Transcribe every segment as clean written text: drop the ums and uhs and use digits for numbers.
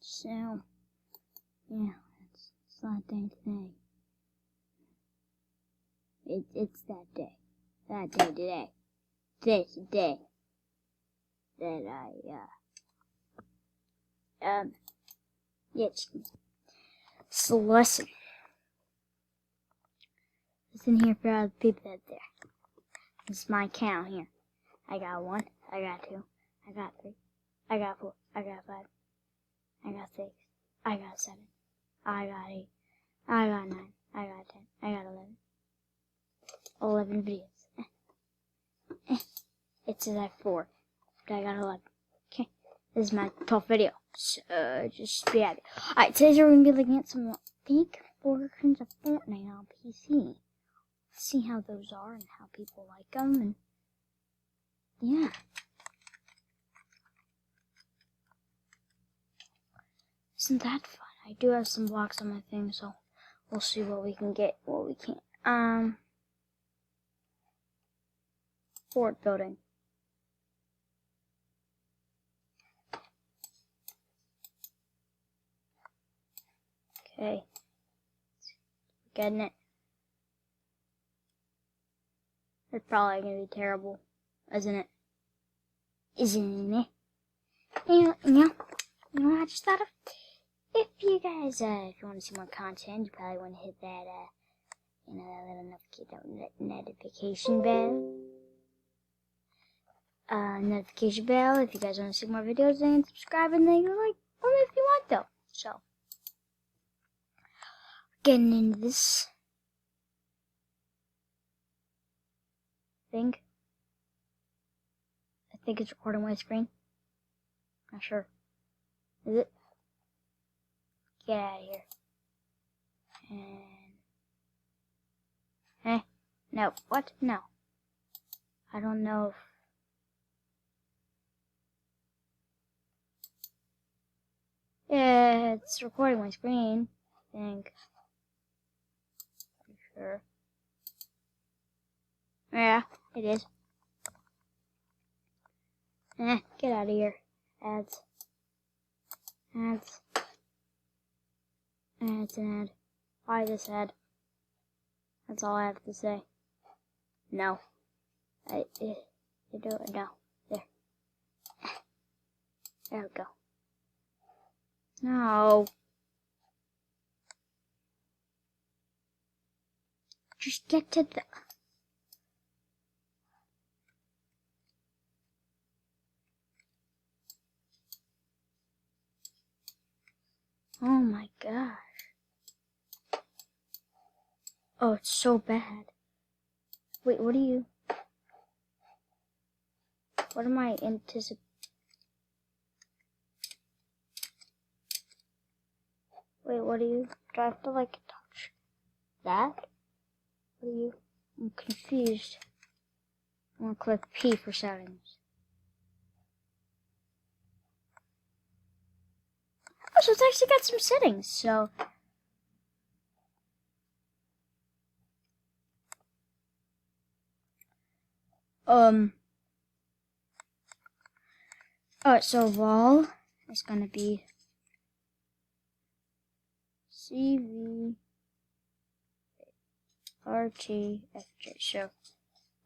So, yeah, it's that day today. It's that day. That day today. Today's the day that so listen here for all the people out there. This is my count here. I got 1, I got 2, I got 3, I got 4, I got 5, I got 6, I got 7, I got 8, I got 9, I got 10, I got 11 videos. It says I have 4, but I got 11. Okay, this is my 12th video, so just be happy. Alright, today we're going to be looking at some fake versions of Fortnite on PC. Let's see how those are and how people like them, and yeah. Isn't that fun? I do have some blocks on my thing, so we'll see what we can get, what we can't. Fort building. Okay. Getting it. It's probably gonna be terrible, isn't it? Isn't it? I just thought of, if you guys, if you want to see more content, you probably want to hit that, that little notification bell. Notification bell if you guys want to see more videos, and subscribe and then like, or if you want though. So, getting into this thing. I think it's recording my screen. Not sure. Is it? Get out of here. And no. What? No. I don't know if yeah, it's recording my screen, I think. Pretty sure. Yeah, it is. Get out of here. Ads. Ads. It's an ad. Why this ad? That's all I have to say. No. You do it. No. There. There we go. No. Just get to the... Oh my gosh. Oh, it's so bad. Wait, what are you... What am I anticipating? Wait, what are you... Do I have to, like, touch that? What are you... I'm confused. I'm gonna click P for settings. Oh, so it's actually got some settings, so... Alright, so wall is gonna be CVRTFJ. So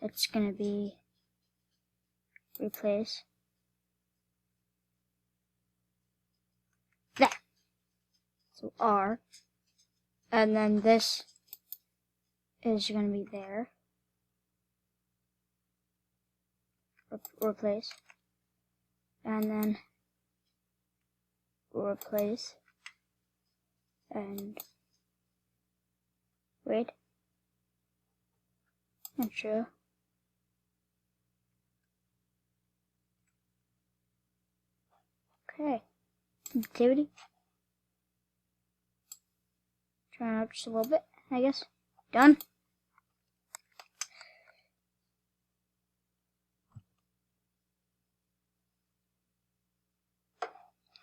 it's gonna be replace that. So R, and then this is gonna be there. Replace. And then replace and wait, not sure. Okay, activity. Turn it up just a little bit, I guess. Done.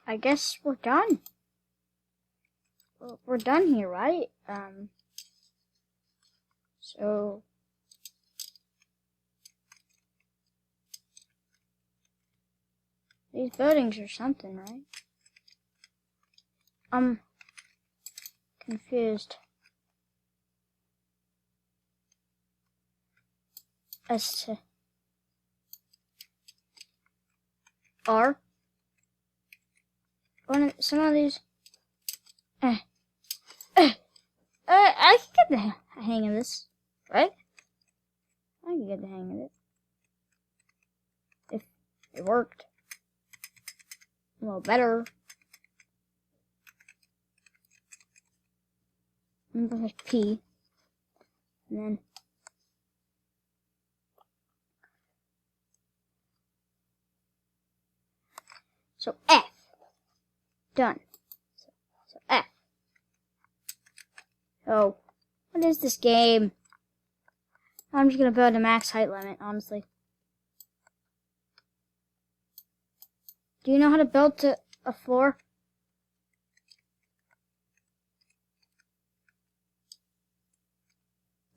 I guess we're done. We're done here, right? So these buildings are something, right? I'm confused as to R. Some of these. I can get the hang of this, right? I can get the hang of it. If it worked. A little better. I'm gonna push P. And then. So F. Done. So F. So, what is this game? I'm just gonna build a max height limit, honestly. Do you know how to build to a floor?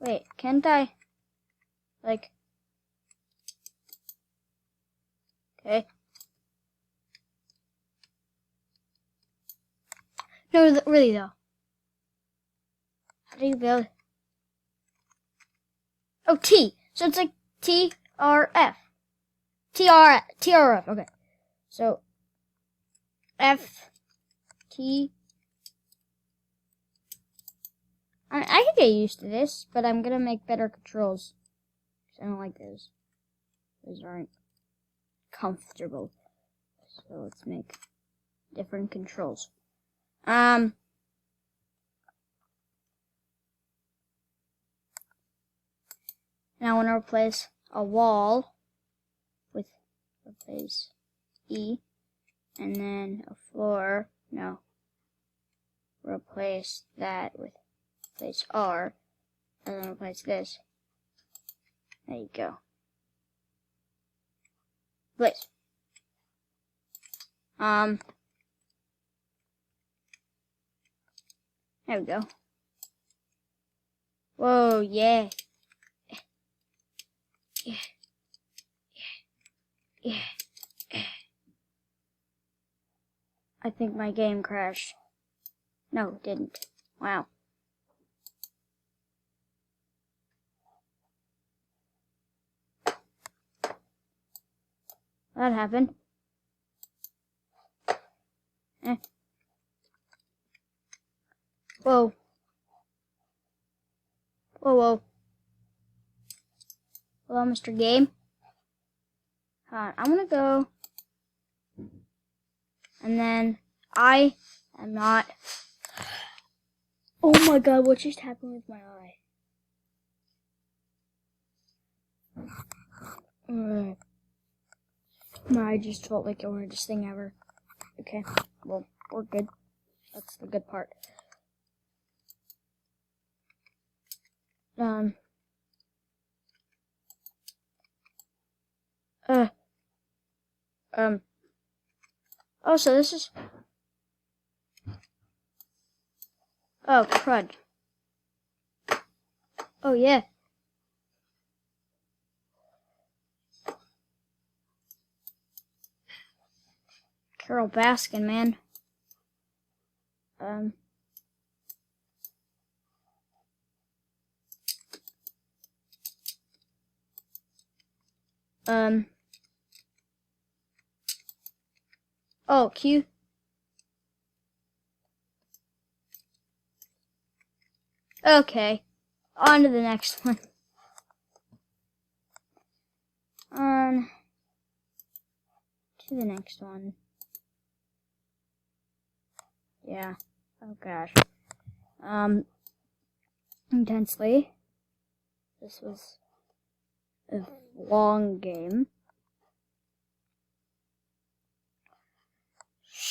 Wait, can't I? Like. Okay. No, really though. How do you build? Oh, T. So it's like TRF. TRF. Okay. So F T. I can get used to this, but I'm gonna make better controls. I don't like those. Those aren't comfortable. So let's make different controls. Now I want to replace a wall with replace E, and then a floor. No, replace that with replace R, and then replace this. There you go. Place. There we go. Whoa, yeah. Yeah. I think my game crashed. No, it didn't. Wow. That happened. Whoa. Whoa. Hello, Mr. Game. I'm gonna go. And then I am not. Oh my god, what just happened with my eye? My eye just felt like the weirdest thing ever. Okay, well, we're good. That's the good part. Oh, so this is. Oh, crud. Oh, yeah. Carol Baskin, man. Oh, Q. Okay. On to the next one. On to the next one. Yeah. Oh gosh. Intensely. This was a long game.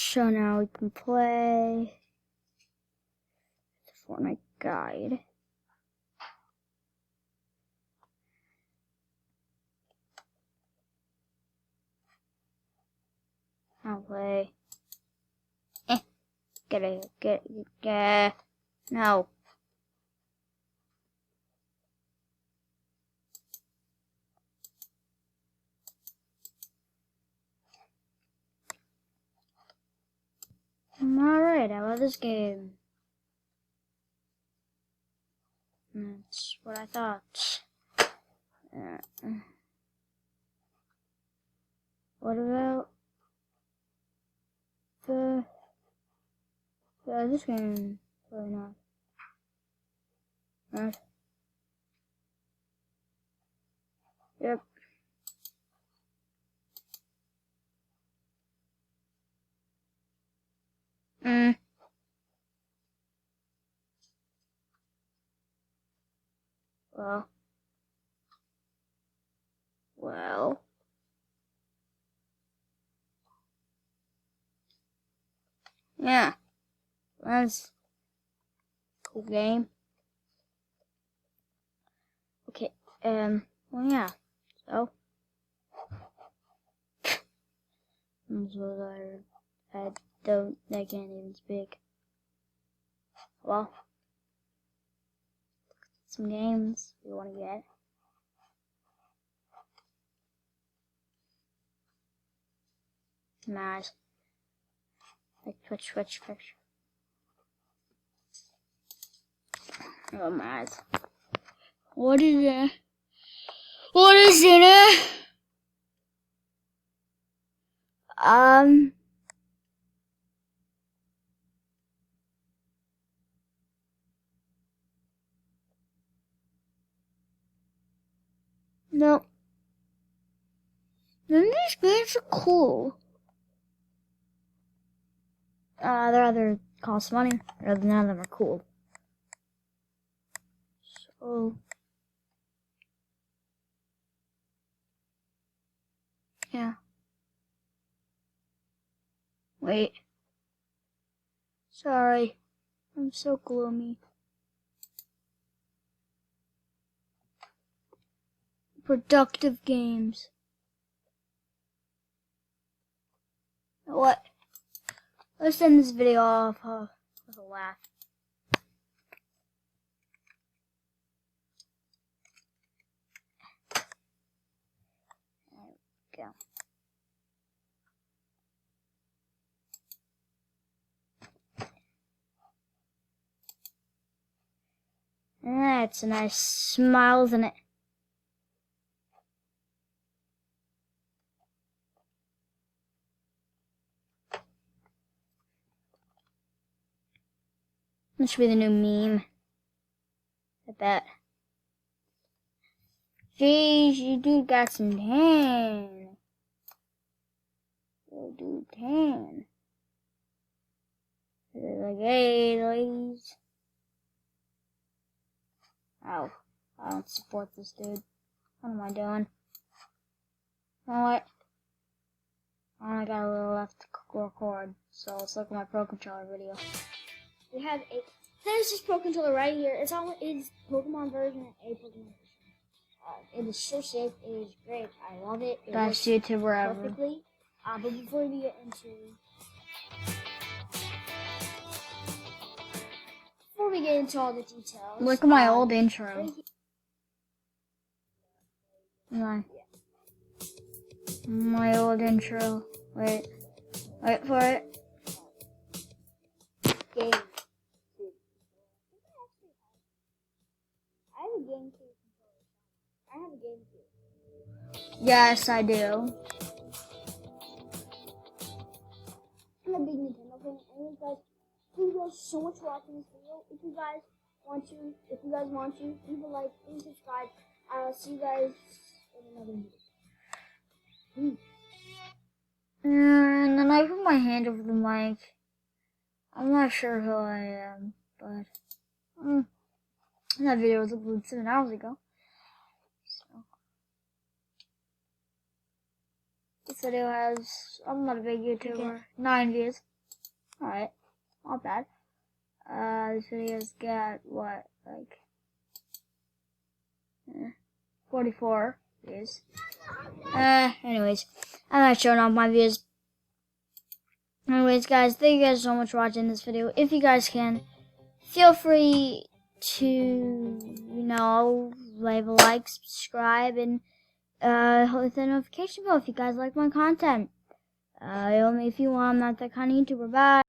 So now we can play the Fortnite guide. I'll play. Get. No. Alright. Alright, how about this game? That's what I thought. What about this game? Probably not. Right. Yep. Well. Yeah. That's a cool game. Okay. Well, yeah. So. I can't even speak. Well. Some games we want to get. Nice. Like Twitch. Oh, nice. What is it? What is in it? No. None of these games are cool. They're either cost money or none of them are cool. So, yeah. Wait. Sorry. I'm so gloomy. Productive games. What? Let's end this video off with a laugh. There we go. That's a nice smile, isn't it? This should be the new meme. I bet. Jeez, you dude got some tan. You dude tan. Like, hey, ladies. Oh, I don't support this dude. What am I doing? You know what? I only got a little left to record, so let's look at my Pro Controller video. We have there's this Pro Controller right here. It's Pokemon version and a Pokemon version. It is so sick. It is great. I love it. It Best YouTuber ever. Perfectly. But before we get into all the details, Look at my old intro. My old intro. Wait for it. Game. I have a GameCube controller. I have a GameCube. Yes, I do. I'm a big Nintendo fan, and guys, thank you guys so much for watching this video. If you guys want to, leave a like and subscribe. I'll see you guys in another video. And then I put my hand over the mic. I'm not sure who I am, but that video was uploaded 7 hours ago. So this video has, I'm not a big YouTuber, 9 views. Alright, not bad. This video's got what, like 44 views. Anyways, I'm not showing off my views. Anyways, guys, thank you guys so much for watching this video. If you guys can, feel free to, leave a like, subscribe, and hit the notification bell if you guys like my content. Only if you want. I'm not that kind of YouTuber. Bye.